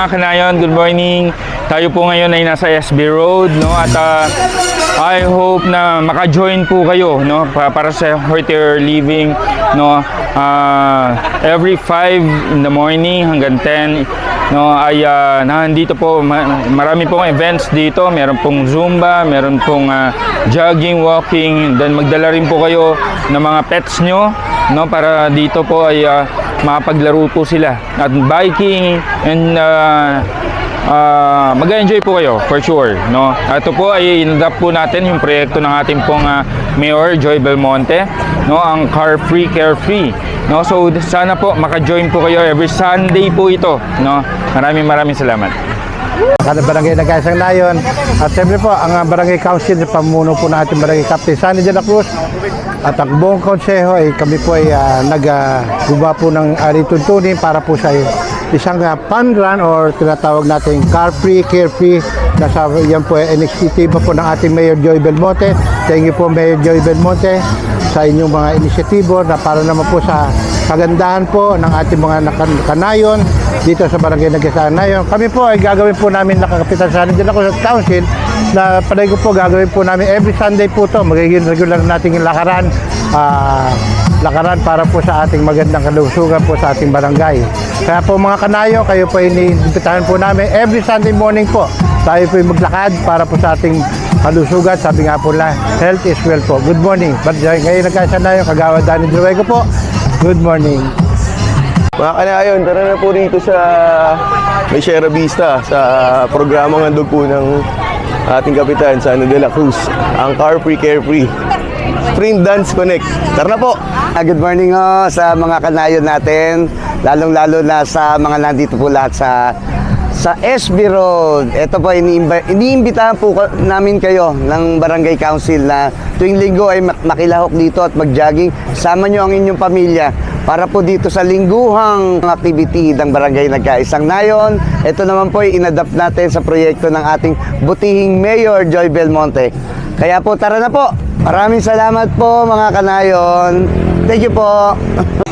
mga kanayon, good morning. Tayo po ngayon ay nasa SB Road, no? At I hope na maka-join po kayo, no? Para sa healthier living, no? Every 5 in the morning hanggang 10, no? Ay nandito po, marami pong events dito. Meron pong Zumba, meron pong jogging, walking. Then magdala rin po kayo ng mga pets nyo, no? Para dito po ay makapaglaro po sila at biking and mag-enjoy po kayo for sure, no? Ito po ay in-adapt po natin yung proyekto ng ating pong Mayor Joy Belmonte, no? Ang Car Free Carefree, no? So sana po maka-join po kayo every Sunday po ito, no? Maraming salamat. Barangay Nag-Aisang Nayon at siyempre po ang Barangay Council, pamuno po natin Barangay Captain Sunny de la Cruz at ang buong konseho ay kami po ay nagguba po ng tuntunin para po sa isang fun run or tinatawag natin Car Free Carefree na yan po ay inisyatiba po ng ating Mayor Joy Belmonte. Thank you po Mayor Joy Belmonte sa inyong mga inisyatibo na para naman po sa kagandahan po ng ating mga kanayon dito sa Barangay Nag-Aisang Nayon. Kami po ay gagawin po namin Kapitan Sunny de la Cruz Council na palay ko po gagawin po namin every Sunday po to. Magiging regular nating lakaran para po sa ating magandang kalusugan po sa ating barangay. Kaya po mga kanayo, kayo po iniimbitahan po namin every Sunday morning po. Tayo po maglakad para po sa ating kalusugan. Sabi nga po na, health is wealth po. Good morning. Ngayon Nag-Aisang Nayon, Kagawad Danny Druego po. Good morning. Mga kanayon, tara na po rito sa May Sierra Vista sa programang handog po ng ating Kapitan Sunny de la Cruz, ang Car Free Carefree Sprint Dance Connect. Tara na po! Good morning sa mga kanayon natin, lalong-lalo na sa mga nandito po lahat sa SB Road. Ito po, iniimbitahan po namin kayo ng Barangay Council na tuwing linggo ay makilahok dito at mag-jogging. Sama nyo ang inyong pamilya para po dito sa lingguhang activity ng Barangay Nag-Aisang Nayon. Ito naman po ay inadapt natin sa proyekto ng ating butihing Mayor Joy Belmonte. Kaya po tara na po. Maraming salamat po mga kanayon. Thank you po.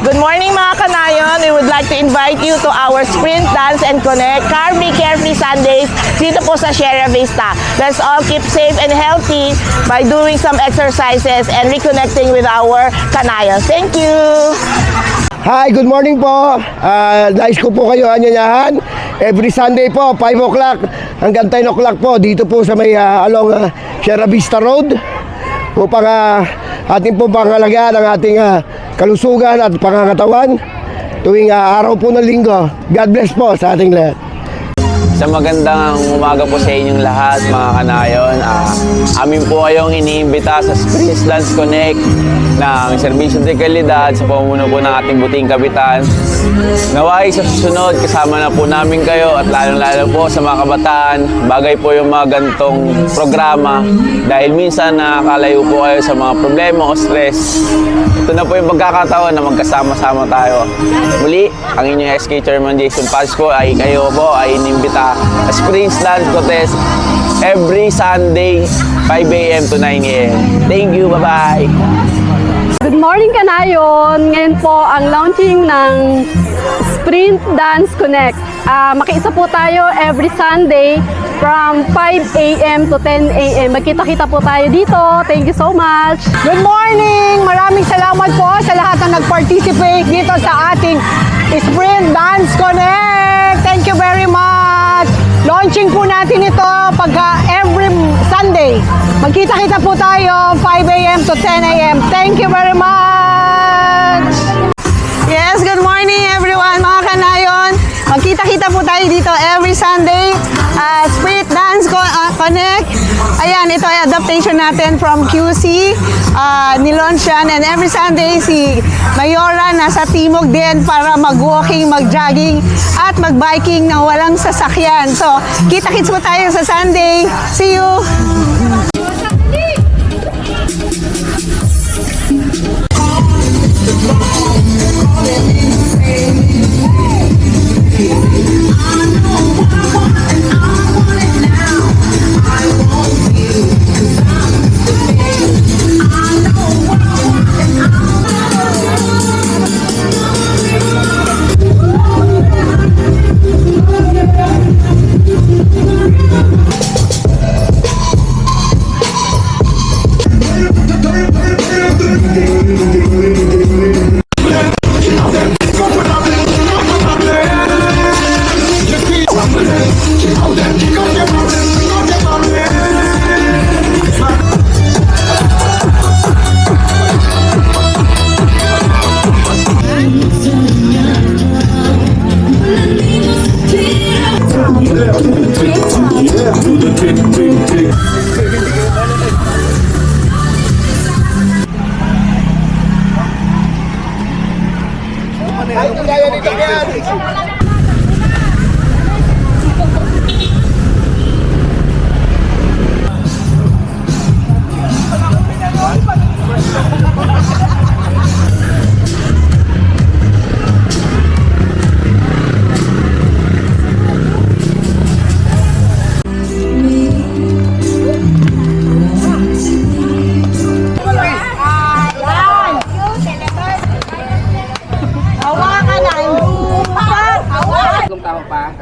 Good morning mga kanayon. We would like to invite you to our Sprint Dance and Connect Car Free Carefree Sundays dito po sa Sierra Vista. Let's all keep safe and healthy by doing some exercises and reconnecting with our kanayon. Thank you! Hi, good morning po. Nais ko po kayo anyayahan. Every Sunday po, 5 o'clock hanggang 10 o'clock po dito po sa may along Sierra Vista Road upang ating po pangalagaan ang ating kalusugan at pangangatawan tuwing araw po ng linggo. God bless po sa ating lahat. Sa magandang umaga po sa inyong lahat mga kanayon. Amin po kayong iniimbita sa Sprint Dance Connect ng serbisyo de kalidad sa pamumuno po ng ating buting kapitan. Naway sa susunod, kasama na po namin kayo at lalong-lalo po sa mga kabataan. Bagay po yung mga gantong programa dahil minsan nakakalayo po kayo sa mga problema o stress. Ito na po yung pagkakataon na magkasama-sama tayo. Muli, ang inyong SK Chairman Jason Pasco ay kayo po ay inimbita sa Sprint Dance Contest every Sunday 5 a.m. to 9 a.m. Thank you, bye-bye! Good morning kanayon! Ngayon po ang launching ng Sprint Dance Connect. Makiisa po tayo every Sunday from 5 a.m. to 10 a.m. Magkita-kita po tayo dito. Thank you so much! Good morning! Maraming salamat po sa lahat na nag-participate dito sa ating Sprint Dance Connect. Thank you very much! Launching po natin ito pagka every Sunday. Magkita-kita po tayo 5 a.m. to 10 a.m. Thank you very much! Yes, good morning everyone mga kanayon. Magkita-kita po tayo dito every Sunday at Sprint Dance Connect. Ayan, ito ay adaptation natin from QC. Nilaunch yan and every Sunday si Mayora nasa Timog din para mag-walking, mag-jogging at mag-biking na walang sasakyan. So, kita-kits po tayo sa Sunday. See you!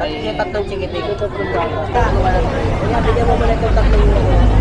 Yung tatlong chikitik. Bigyan mo muna itong tatlong